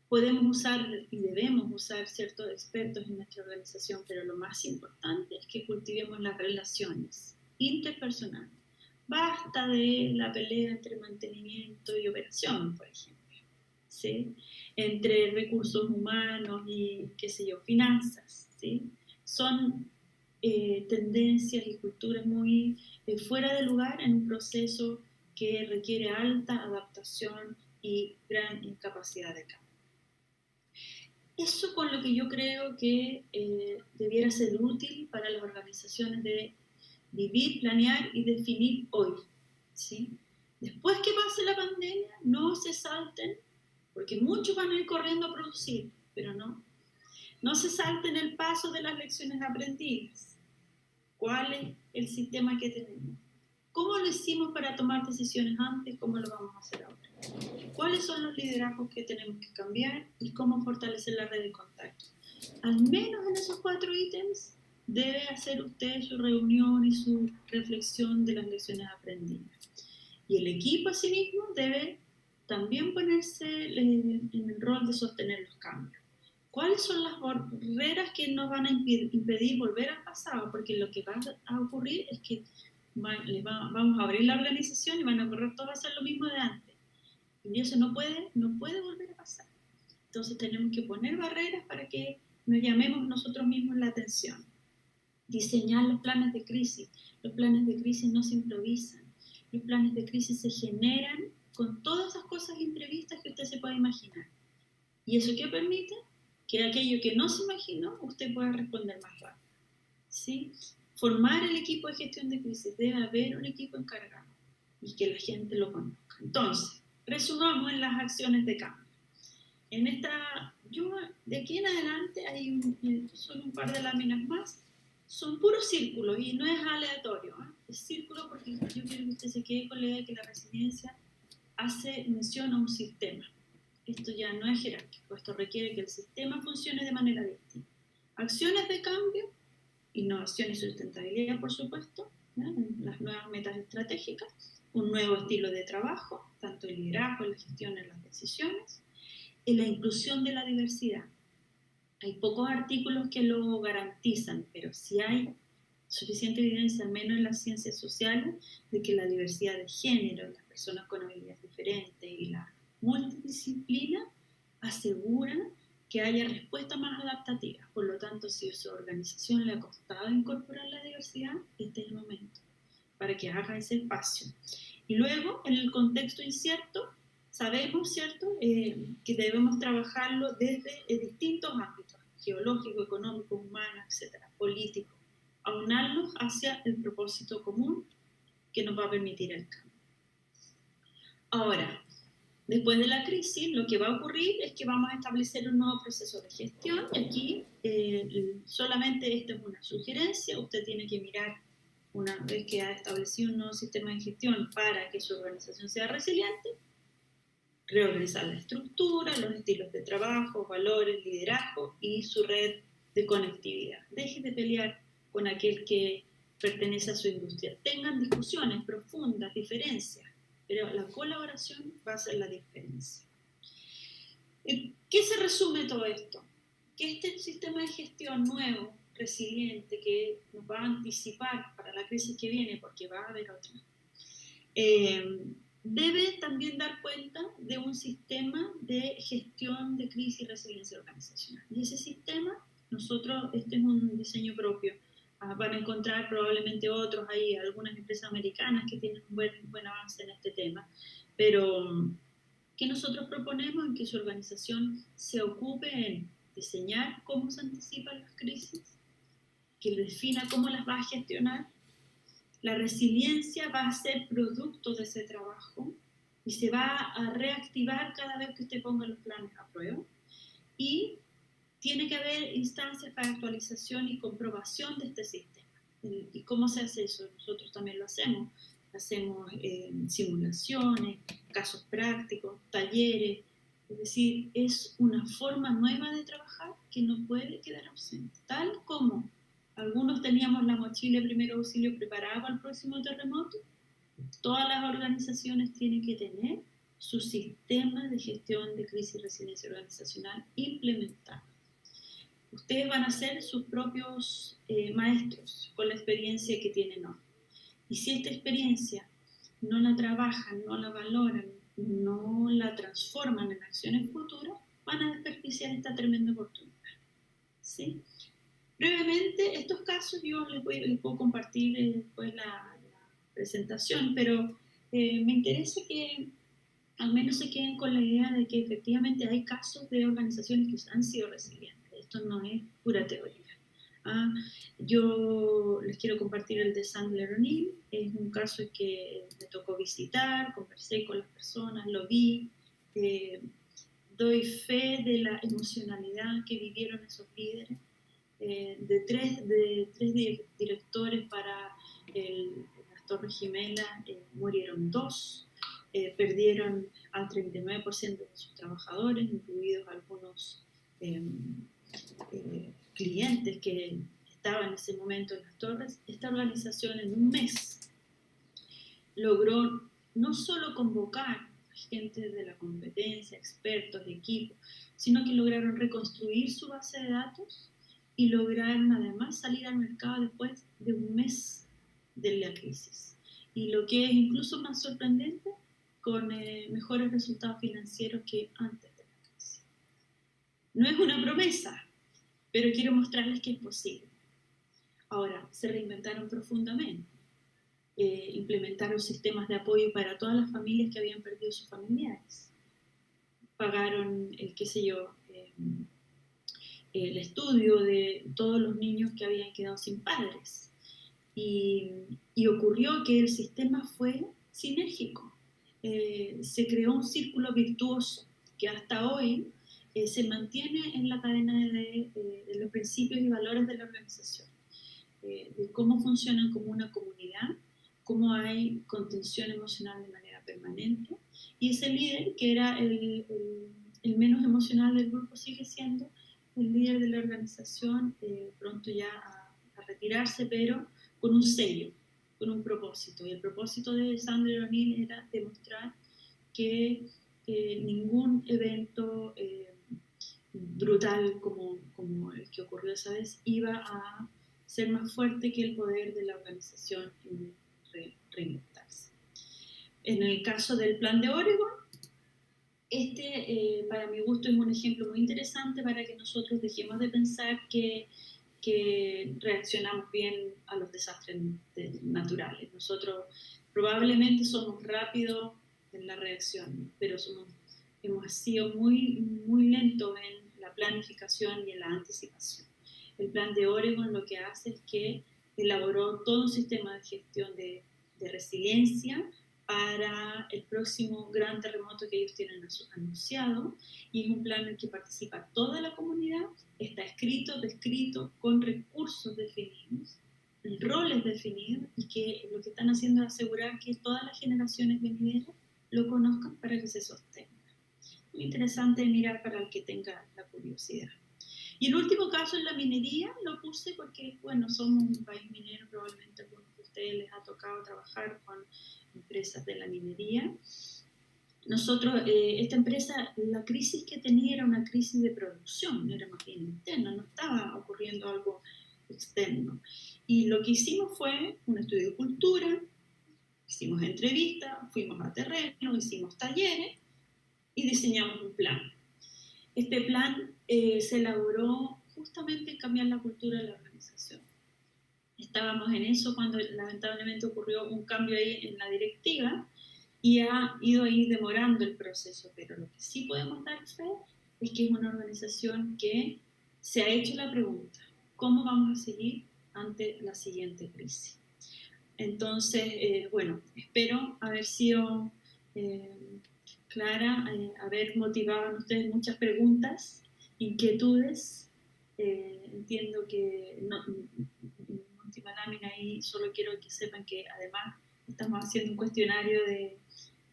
podemos usar y debemos usar ciertos expertos en nuestra organización, pero lo más importante es que cultivemos las relaciones interpersonales. Basta de la pelea entre mantenimiento y operación, por ejemplo, ¿sí? Entre recursos humanos y, qué sé yo, finanzas, ¿sí? Son tendencias y culturas muy fuera de lugar en un proceso que requiere alta adaptación y gran capacidad de cambio. Eso con lo que yo creo que debiera ser útil para las organizaciones de vivir, planear y definir hoy, ¿sí? Después que pase la pandemia, no se salten, porque muchos van a ir corriendo a producir, pero no se salten el paso de las lecciones aprendidas. ¿Cuál es el sistema que tenemos? ¿Cómo lo hicimos para tomar decisiones antes? ¿Cómo lo vamos a hacer ahora? ¿Cuáles son los liderazgos que tenemos que cambiar? ¿Y cómo fortalecer la red de contacto? Al menos en esos 4 ítems debe hacer usted su reunión y su reflexión de las lecciones aprendidas. Y el equipo asimismo debe también ponerse en el rol de sostener los cambios. ¿Cuáles son las barreras que nos van a impedir volver al pasado? Porque lo que va a ocurrir es que vamos a abrir la organización y van a correr todos a hacer lo mismo de antes. Y eso no puede volver a pasar. Entonces tenemos que poner barreras para que nos llamemos nosotros mismos la atención. Diseñar los planes de crisis. Los planes de crisis no se improvisan. Los planes de crisis se generan con todas esas cosas imprevistas que usted se puede imaginar. ¿Y eso qué permite? Que aquello que no se imaginó, usted pueda responder más rápido. ¿Sí? Formar el equipo de gestión de crisis. Debe haber un equipo encargado y que la gente lo conozca. Entonces, resumamos en las acciones de cambio. De aquí en adelante hay solo un par de láminas más. Son puros círculos y no es aleatorio, ¿eh? Es círculo porque yo quiero que usted se quede con la idea de que la resiliencia hace mención a un sistema. esto ya no es jerárquico, esto requiere que el sistema funcione de manera distinta. Acciones de cambio, innovación y sustentabilidad, por supuesto, ¿no? Las nuevas metas estratégicas, un nuevo estilo de trabajo, tanto el liderazgo, la gestión, en las decisiones, y la inclusión de la diversidad. Hay pocos artículos que lo garantizan, pero sí hay suficiente evidencia, al menos en las ciencias sociales, de que la diversidad de género, las personas con habilidades diferentes y la multidisciplina aseguran que haya respuestas más adaptativas. Por lo tanto, si a su organización le ha costado incorporar la diversidad, este es el momento para que haga ese espacio. Y luego, en el contexto incierto, sabemos, ¿cierto?, que debemos trabajarlo desde distintos ámbitos, geológico, económico, humano, etcétera, político, aunarlos hacia el propósito común que nos va a permitir el cambio. Ahora, después de la crisis, lo que va a ocurrir es que vamos a establecer un nuevo proceso de gestión. Aquí, solamente esta es una sugerencia, usted tiene que mirar una vez que ha establecido un nuevo sistema de gestión para que su organización sea resiliente, reorganizar la estructura, los estilos de trabajo, valores, liderazgo y su red de conectividad. Deje de pelear con aquel que pertenece a su industria. Tengan discusiones profundas, diferencias, pero la colaboración va a ser la diferencia. ¿Qué se resume todo esto? Que este sistema de gestión nuevo, resiliente, que nos va a anticipar para la crisis que viene, porque va a haber otra, debe también dar cuenta de un sistema de gestión de crisis y resiliencia organizacional. Y ese sistema, nosotros, este es un diseño propio. Van a encontrar probablemente otros, hay algunas empresas americanas que tienen un buen avance en este tema, pero que nosotros proponemos en que su organización se ocupe en diseñar cómo se anticipan las crisis, que defina cómo las va a gestionar. La resiliencia va a ser producto de ese trabajo y se va a reactivar cada vez que usted ponga los planes a prueba. Y tiene que haber instancias para actualización y comprobación de este sistema. ¿Y cómo se hace eso? Nosotros también lo hacemos. Hacemos simulaciones, casos prácticos, talleres. Es decir, es una forma nueva de trabajar que no puede quedar ausente. Tal como algunos teníamos la mochila de primer auxilio preparada para el próximo terremoto, todas las organizaciones tienen que tener su sistema de gestión de crisis y resiliencia organizacional implementado. Ustedes van a ser sus propios maestros con la experiencia que tienen hoy. Y si esta experiencia no la trabajan, no la valoran, no la transforman en acciones futuras, van a desperdiciar esta tremenda oportunidad. ¿Sí? Brevemente, estos casos yo les puedo compartir después la presentación, pero me interesa que al menos se queden con la idea de que efectivamente hay casos de organizaciones que han sido resilientes. Esto no es pura teoría. Yo les quiero compartir el de Sandler O'Neill. Es un caso que me tocó visitar, conversé con las personas, lo vi. Doy fe de la emocionalidad que vivieron esos líderes. De tres directores para las Torres Gemelas, murieron 2. Perdieron al 39% de sus trabajadores, incluidos algunos clientes que estaban en ese momento en las torres. Esta organización en un mes logró no solo convocar gente de la competencia, expertos, equipos, sino que lograron reconstruir su base de datos y lograron además salir al mercado después de un mes de la crisis. Y lo que es incluso más sorprendente, con mejores resultados financieros que antes de la crisis. No es una promesa, pero quiero mostrarles que es posible. Ahora, se reinventaron profundamente. Implementaron sistemas de apoyo para todas las familias que habían perdido sus familiares. Pagaron el estudio de todos los niños que habían quedado sin padres. Y ocurrió que el sistema fue sinérgico. Se creó un círculo virtuoso que hasta hoy se mantiene en la cadena de los principios y valores de la organización, de cómo funcionan como una comunidad, cómo hay contención emocional de manera permanente. Y ese líder, que era el menos emocional del grupo sigue siendo el líder de la organización, pronto ya a retirarse, pero con un sello, con un propósito. Y el propósito de Sandra O'Neill era demostrar que ningún evento brutal como el que ocurrió esa vez iba a ser más fuerte que el poder de la organización en reinventarse. En el caso del Plan de Oregon, para mi gusto es un ejemplo muy interesante para que nosotros dejemos de pensar que reaccionamos bien a los desastres naturales. Nosotros probablemente somos rápidos en la reacción, pero hemos sido muy, muy lentos en la planificación y en la anticipación. El Plan de Oregon lo que hace es que elaboró todo un sistema de gestión de resiliencia para el próximo gran terremoto que ellos tienen anunciado, y es un plan en el que participa toda la comunidad, está escrito, descrito, con recursos definidos, roles definidos, y que lo que están haciendo es asegurar que todas las generaciones venideras lo conozcan para que se sostenga. Muy interesante de mirar para el que tenga la curiosidad. Y el último caso es la minería, lo puse porque, bueno, somos un país minero, probablemente a algunos de ustedes les ha tocado trabajar con empresas de la minería. Nosotros, esta empresa, la crisis que tenía era una crisis de producción, era más bien interna, no estaba ocurriendo algo externo. Y lo que hicimos fue un estudio de cultura, hicimos entrevistas, fuimos a terreno, hicimos talleres y diseñamos un plan. Este plan se elaboró justamente en cambiar la cultura de la organización. Estábamos en eso cuando lamentablemente ocurrió un cambio ahí en la directiva y ha ido ahí demorando el proceso, pero lo que sí podemos dar fe es que es una organización que se ha hecho la pregunta, ¿cómo vamos a seguir ante la siguiente crisis? Entonces, bueno, espero haber sido clara, haber motivado en ustedes muchas preguntas, inquietudes. Entiendo que en última lámina ahí solo quiero que sepan que además estamos haciendo un cuestionario de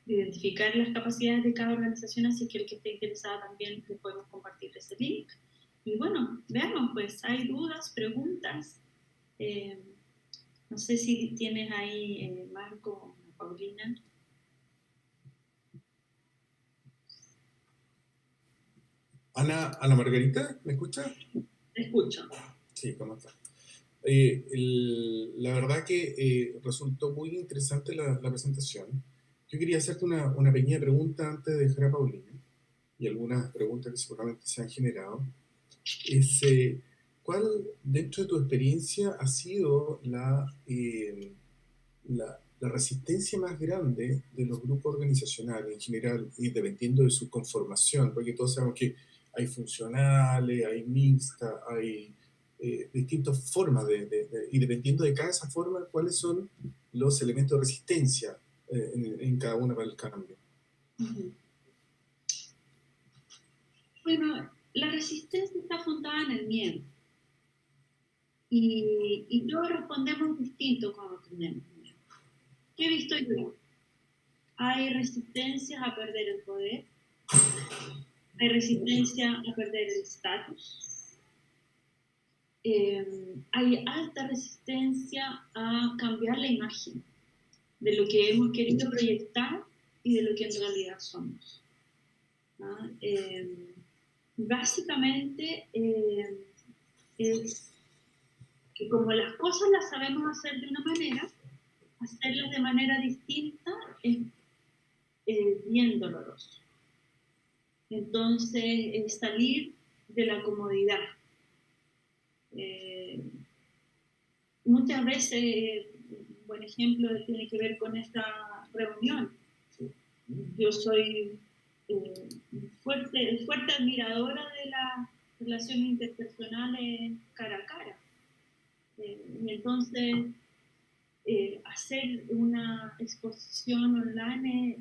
identificar las capacidades de cada organización, así que el que esté interesado también le podemos compartir ese link. Y bueno, veamos, pues, ¿hay dudas, preguntas? No sé si tienes ahí, Marco o Paulina. Ana Margarita, ¿me escuchas? Te escucho. Sí, ¿cómo está? La verdad que resultó muy interesante la presentación. Yo quería hacerte una pequeña pregunta antes de dejar a Paulina, y algunas preguntas que seguramente se han generado. ¿Cuál, dentro de tu experiencia, ha sido la resistencia más grande de los grupos organizacionales en general, y dependiendo de su conformación? Porque todos sabemos que hay funcionales, hay mixtas, hay distintas formas, y dependiendo de cada esa forma, cuáles son los elementos de resistencia en cada una para el cambio. Uh-huh. Bueno, la resistencia está fundada en el miedo. Y todos respondemos distinto cuando tenemos miedo. ¿Qué he visto yo? Hay resistencias a perder el poder, hay resistencia a perder el estatus, hay alta resistencia a cambiar la imagen de lo que hemos querido proyectar y de lo que en realidad somos. ¿No? Básicamente es que como las cosas las sabemos hacer de una manera, hacerlas de manera distinta es bien doloroso. Entonces, salir de la comodidad. Muchas veces, un buen ejemplo tiene que ver con esta reunión. Yo soy fuerte admiradora de las relaciones interpersonales cara a cara. Y entonces, hacer una exposición online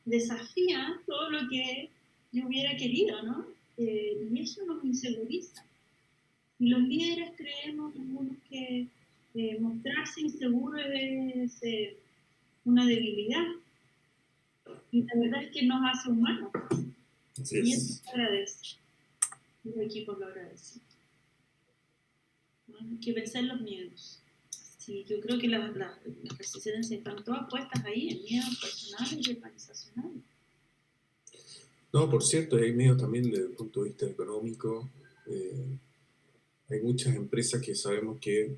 desafía todo lo que yo hubiera querido, ¿no? Y eso nos inseguriza. Y los líderes creemos algunos que mostrarse inseguro es una debilidad. Y la verdad es que nos hace humanos. Así Y eso es. se agradece, los equipos lo agradecen. ¿No? Hay que vencer los miedos. Sí, yo creo que las resistencias están todas puestas ahí, en miedos personales y organizacionales. No, por cierto, hay medios también desde el punto de vista económico. Hay muchas empresas que sabemos que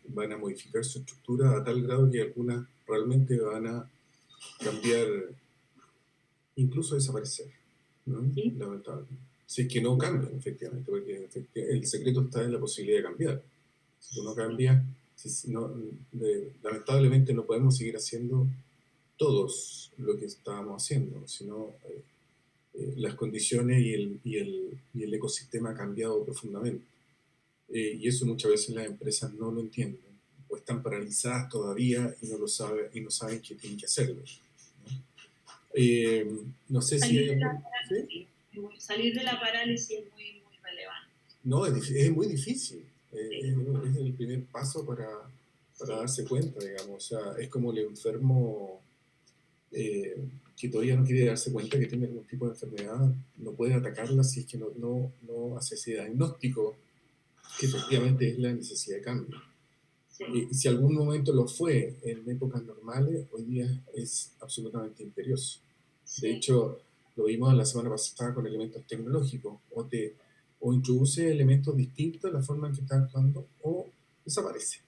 van a modificar su estructura a tal grado que algunas realmente van a cambiar, incluso desaparecer, ¿no? ¿Sí? Lamentablemente. Si es que no cambian, efectivamente, porque el secreto está en la posibilidad de cambiar. Si tú no cambias, lamentablemente no podemos seguir haciendo todos lo que estábamos haciendo, sino las condiciones y el ecosistema ha cambiado profundamente. Y eso muchas veces las empresas no lo entienden o están paralizadas todavía y no saben qué tienen que hacer, ¿no? No sé si Salir hay de la algún... ¿Sí? parálisis, salir de la parálisis es muy, muy relevante. No, es muy difícil. Sí, Es el primer paso para sí, darse cuenta, digamos. O sea, es como el enfermo que todavía no quiere darse cuenta que tiene algún tipo de enfermedad, no puede atacarla si es que no hace ese diagnóstico, que efectivamente es la necesidad de cambio. sí, Si algún momento lo fue en épocas normales, hoy día es absolutamente imperioso. De sí, hecho, lo vimos la semana pasada con elementos tecnológicos. O introduce elementos distintos a la forma en que está actuando o desaparece.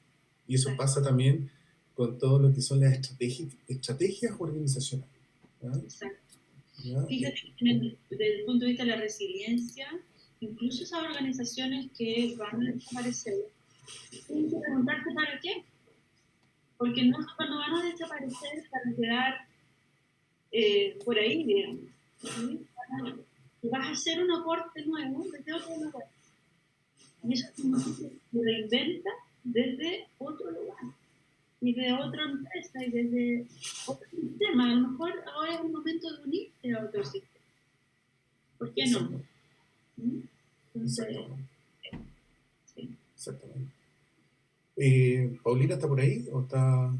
Y eso exacto, pasa también con todo lo que son las estrategias organizacionales. ¿Ya? exacto. ¿Ya? Fíjate que desde el punto de vista de la resiliencia, incluso esas organizaciones que van a desaparecer, tienen que preguntarte para qué, porque no van a desaparecer para quedar por ahí, digamos. ¿Sí? Vas a hacer un aporte nuevo desde otro lugar. Y eso significa que se reinventa desde otro lugar, y de otra empresa, y desde otro sistema. A lo mejor ahora es el momento de unirte a otro sistema. ¿Por qué no? Exacto, ¿Mm? Entonces, exactamente, sí. exactamente. ¿Paulina está por ahí o está?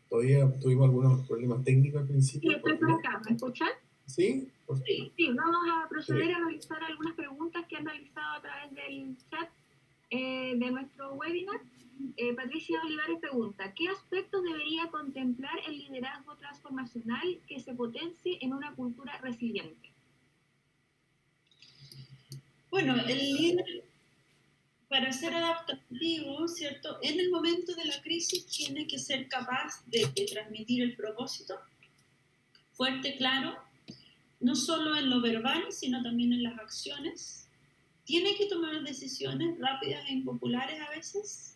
Todavía tuvimos algunos problemas técnicos al Sí, principio, estoy por Paulina. acá, ¿me escuchan? ¿Sí? Sí, sí, vamos a proceder Bien. a realizar algunas preguntas que han realizado a través del chat de nuestro webinar. Patricia Olivares pregunta, ¿qué aspectos debería contemplar el liderazgo transformacional que se potencie en una cultura resiliente? Bueno, el líder, para ser adaptativo, ¿cierto? En el momento de la crisis tiene que ser capaz de transmitir el propósito fuerte, claro, no solo en lo verbal, sino también en las acciones. Tiene que tomar decisiones rápidas e impopulares a veces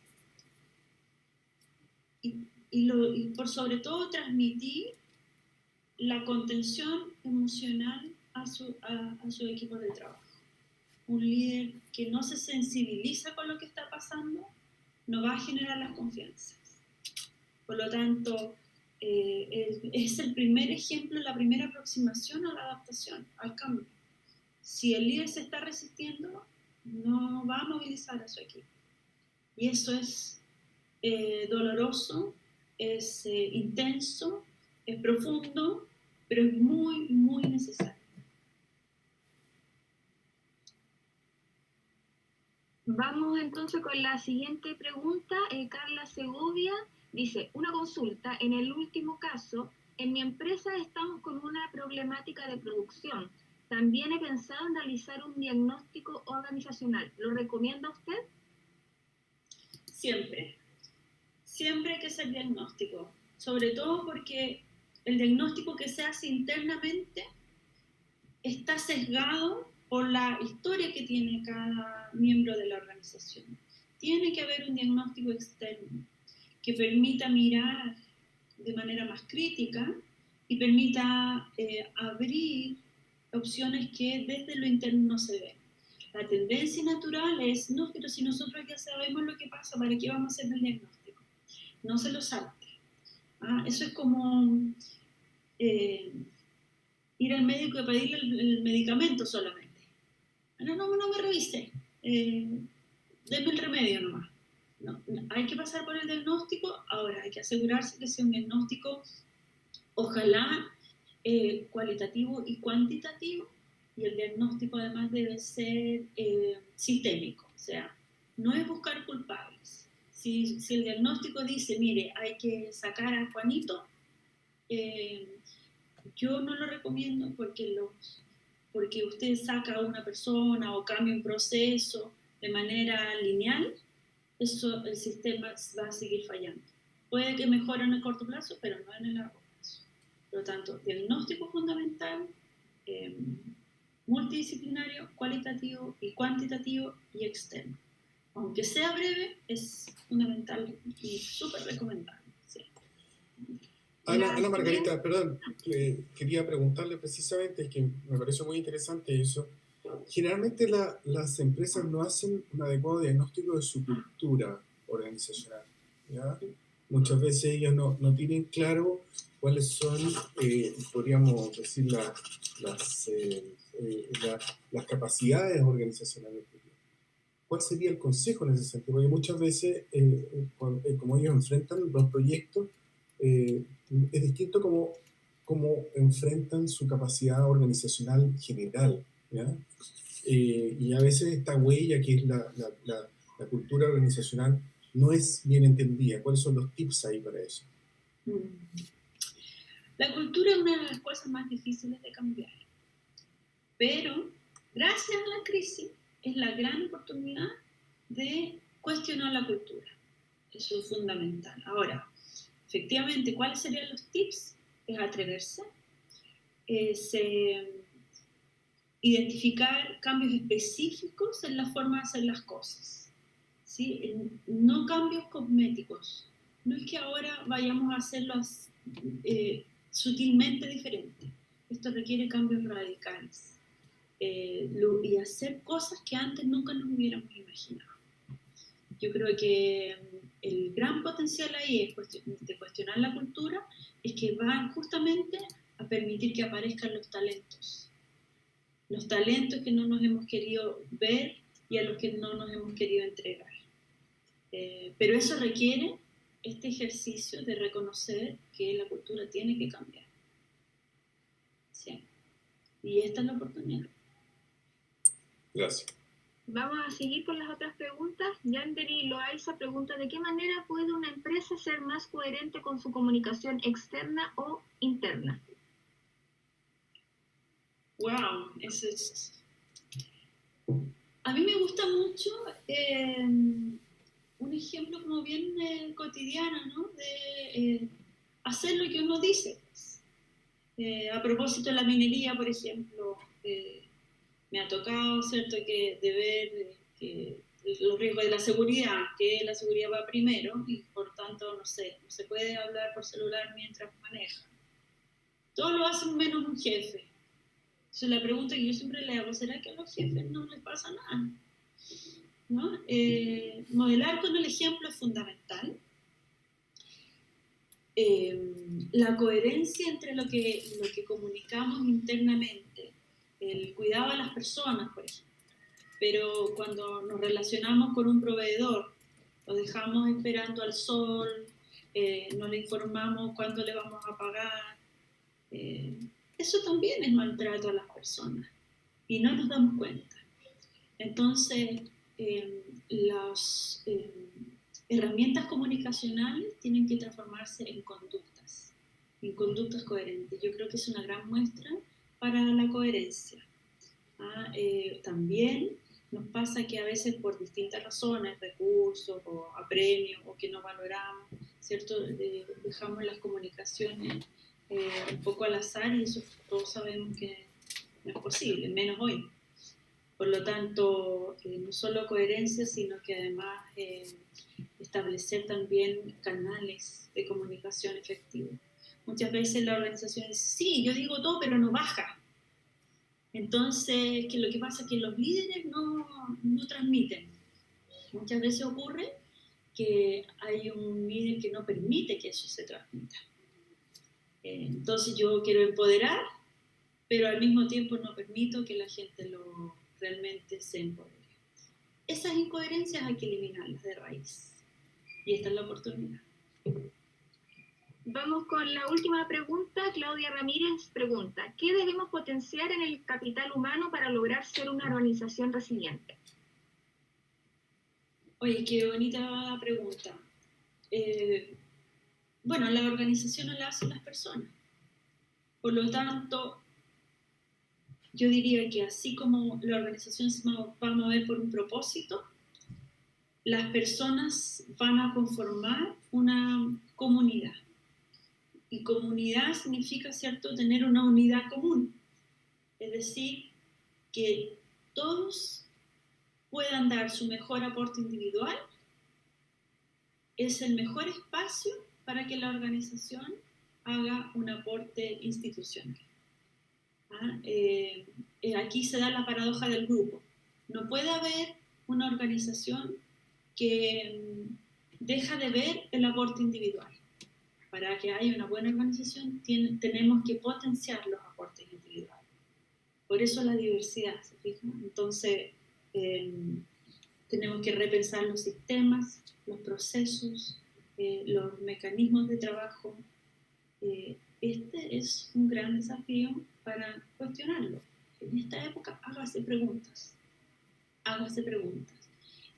y por sobre todo transmitir la contención emocional a su equipo de trabajo. Un líder que no se sensibiliza con lo que está pasando no va a generar las confianzas. Por lo tanto, es el primer ejemplo, la primera aproximación a la adaptación, al cambio. Si el líder se está resistiendo, no va a movilizar a su equipo. Y eso es doloroso, es intenso, es profundo, pero es muy, muy necesario. Vamos entonces con la siguiente pregunta. Carla Segovia dice, una consulta, en el último caso, en mi empresa estamos con una problemática de producción. También he pensado en realizar un diagnóstico organizacional. ¿Lo recomienda usted? Siempre, siempre hay que hacer diagnóstico, sobre todo porque el diagnóstico que se hace internamente está sesgado por la historia que tiene cada miembro de la organización. Tiene que haber un diagnóstico externo que permita mirar de manera más crítica y permita abrir opciones que desde lo interno no se ven. La tendencia natural es, no, pero si nosotros ya sabemos lo que pasa, ¿para qué vamos a hacer el diagnóstico? No se lo salte. Eso es como ir al médico y pedirle el medicamento solamente. No me revise, denme el remedio nomás. No, hay que pasar por el diagnóstico, ahora hay que asegurarse que sea un diagnóstico, ojalá cualitativo y cuantitativo, y el diagnóstico además debe ser sistémico, o sea, no es buscar culpables. Si el diagnóstico dice, mire, hay que sacar a Juanito, yo no lo recomiendo porque usted saca a una persona o cambia un proceso de manera lineal, eso el sistema va a seguir fallando. Puede que mejore en el corto plazo, pero no en el largo plazo. Por lo tanto, diagnóstico fundamental, multidisciplinario, cualitativo y cuantitativo y externo. Aunque sea breve, es fundamental y súper recomendable. Sí. Ana Margarita, perdón, quería preguntarle precisamente, es que me pareció muy interesante eso. Generalmente las empresas no hacen un adecuado diagnóstico de su cultura organizacional, ¿ya? Muchas veces ellos no tienen claro cuáles son, podríamos decir, las capacidades organizacionales que tienen. ¿Cuál sería el consejo en ese sentido? Porque muchas veces, como ellos enfrentan los proyectos, es distinto como enfrentan su capacidad organizacional general, ¿ya? Y a veces esta huella que es la cultura organizacional no es bien entendida. ¿Cuáles son los tips ahí para eso? La cultura es una de las cosas más difíciles de cambiar, pero gracias a la crisis es la gran oportunidad de cuestionar la cultura. Eso es fundamental. Ahora, efectivamente, ¿cuáles serían los tips? Es atreverse, identificar cambios específicos en la forma de hacer las cosas, ¿sí? No cambios cosméticos. No es que ahora vayamos a hacerlo sutilmente diferente. Esto requiere cambios radicales y hacer cosas que antes nunca nos hubiéramos imaginado. Yo creo que el gran potencial ahí de cuestionar la cultura es que va justamente a permitir que aparezcan los talentos que no nos hemos querido ver y a los que no nos hemos querido entregar. Pero eso requiere este ejercicio de reconocer que la cultura tiene que cambiar. Sí. Y esta es la oportunidad. Gracias. Vamos a seguir con las otras preguntas. Yanderi Loaiza pregunta, ¿de qué manera puede una empresa ser más coherente con su comunicación externa o interna? Wow, eso es... A mí me gusta mucho un ejemplo como bien cotidiano, ¿no? De hacer lo que uno dice. A propósito de la minería, por ejemplo, me ha tocado, ¿cierto?, de ver los riesgos de la seguridad, que la seguridad va primero y por tanto, no se puede hablar por celular mientras maneja. Todos lo hacen menos un jefe. Entonces la pregunta que yo siempre le hago, ¿será que a los jefes no les pasa nada? ¿No? Modelar con el ejemplo es fundamental. La coherencia entre lo que comunicamos internamente, el cuidado a las personas, por ejemplo. Pero cuando nos relacionamos con un proveedor, lo dejamos esperando al sol, no le informamos cuándo le vamos a pagar. Eso también es maltrato a las personas y no nos damos cuenta. Entonces, las herramientas comunicacionales tienen que transformarse en conductas coherentes. Yo creo que es una gran muestra para la coherencia. También nos pasa que a veces por distintas razones, recursos o apremios o que no valoramos, ¿cierto? Dejamos las comunicaciones un poco al azar y eso todos sabemos que no es posible, menos hoy. Por lo tanto, no solo coherencia, sino que además establecer también canales de comunicación efectivos. Muchas veces la organización dice, sí, yo digo todo, pero no baja. Entonces, lo que pasa es que los líderes no transmiten. Muchas veces ocurre que hay un líder que no permite que eso se transmita. Entonces yo quiero empoderar, pero al mismo tiempo no permito que la gente realmente se empodere. Esas incoherencias hay que eliminarlas de raíz. Y esta es la oportunidad. Vamos con la última pregunta. Claudia Ramírez pregunta, ¿qué debemos potenciar en el capital humano para lograr ser una organización resiliente? Oye, qué bonita pregunta. Bueno, la organización la hacen las personas. Por lo tanto, yo diría que así como la organización se va a mover por un propósito, las personas van a conformar una comunidad. Y comunidad significa, ¿cierto?, tener una unidad común. Es decir, que todos puedan dar su mejor aporte individual. Es el mejor espacio para que la organización haga un aporte institucional. Aquí se da la paradoja del grupo. No puede haber una organización que deja de ver el aporte individual. Para que haya una buena organización tenemos que potenciar los aportes individuales. Por eso la diversidad, ¿se fijan? Entonces, tenemos que repensar los sistemas, los procesos, los mecanismos de trabajo. Este es un gran desafío para cuestionarlo. En esta época, hágase preguntas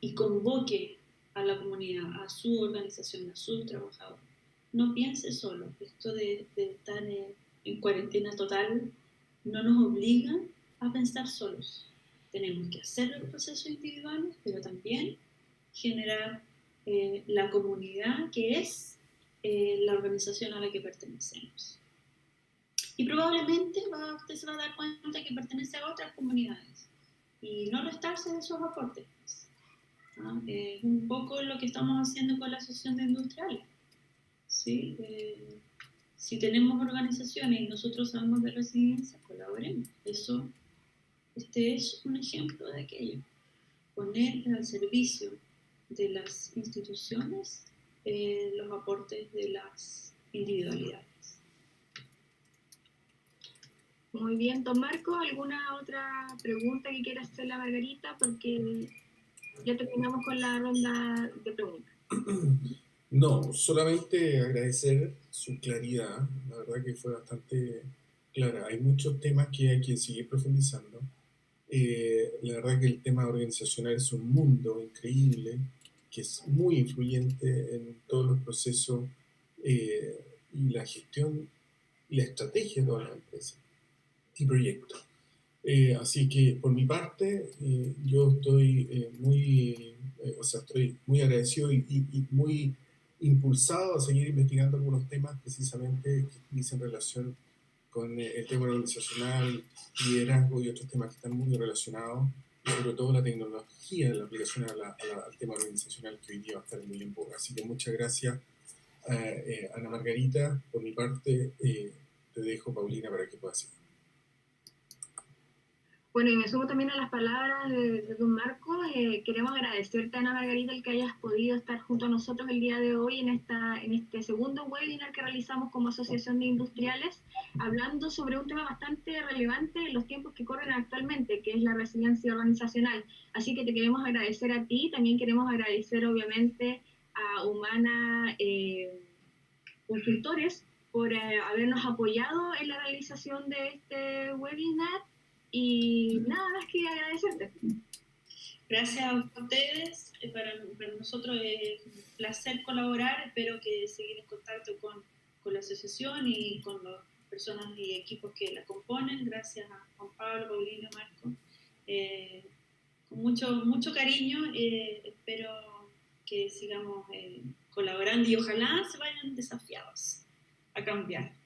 y convoque a la comunidad, a su organización, a sus trabajadores. No piense solo. Esto de estar en cuarentena total no nos obliga a pensar solos. Tenemos que hacer los procesos individuales, pero también generar la comunidad que es la organización a la que pertenecemos. Y probablemente usted se va a dar cuenta que pertenece a otras comunidades y no restarse de esos aportes. Un poco lo que estamos haciendo con la Asociación de Industriales. ¿Sí? Si tenemos organizaciones y nosotros sabemos de resiliencia, colaboremos. Este es un ejemplo de aquello. Poner al servicio de las instituciones los aportes de las individualidades. Muy bien, don Marco, ¿alguna otra pregunta que quiera hacer la Margarita? Porque ya terminamos con la ronda de preguntas. No, solamente agradecer su claridad, la verdad que fue bastante clara. Hay muchos temas que hay que seguir profundizando. La verdad que el tema organizacional es un mundo increíble, que es muy influyente en todos los procesos y la gestión y la estrategia de todas las empresas y proyectos. Así que por mi parte, yo estoy estoy muy agradecido y muy impulsado a seguir investigando algunos temas precisamente que dicen relación con el tema organizacional, liderazgo y otros temas que están muy relacionados, y sobre todo la tecnología, la aplicación al tema organizacional que hoy día va a estar muy en boga. Así que muchas gracias, Ana Margarita. Por mi parte, te dejo, Paulina, para que puedas seguir. Bueno, y me sumo también a las palabras de don Marco. Queremos agradecerte, Ana Margarita, el que hayas podido estar junto a nosotros el día de hoy en este segundo webinar que realizamos como Asociación de Industriales, hablando sobre un tema bastante relevante en los tiempos que corren actualmente, que es la resiliencia organizacional. Así que te queremos agradecer a ti, también queremos agradecer obviamente a Humana Consultores por habernos apoyado en la realización de este webinar. Y nada más que agradecerte. Gracias a ustedes, para nosotros es un placer colaborar, espero que seguir en contacto con la asociación y con las personas y equipos que la componen. Gracias a Juan Pablo, Paulino, Marco, con mucho cariño, espero que sigamos colaborando y ojalá se vayan desafiados a cambiar.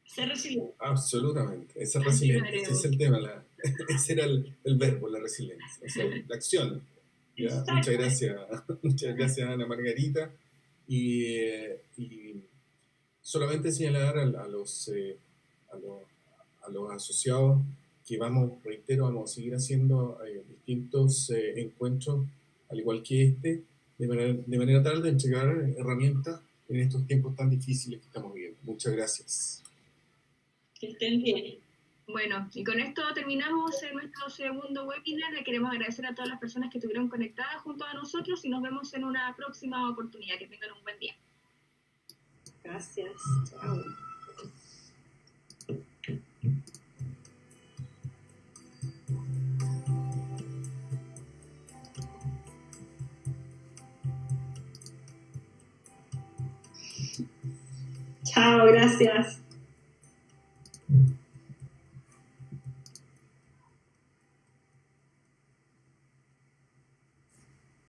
Ser resiliente. Absolutamente, esa resiliencia, ese es el tema, ese era el verbo, la resiliencia, o sea, la acción. ¿Ya? Muchas gracias Ana Margarita, y solamente señalar a los asociados que reitero, vamos a seguir haciendo distintos encuentros, al igual que este, de manera tal de entregar herramientas en estos tiempos tan difíciles que estamos viviendo. Muchas gracias. Que estén bien. Bueno, y con esto terminamos nuestro segundo webinar. Le queremos agradecer a todas las personas que estuvieron conectadas junto a nosotros y nos vemos en una próxima oportunidad. Que tengan un buen día. Gracias. Chao. Chao, gracias.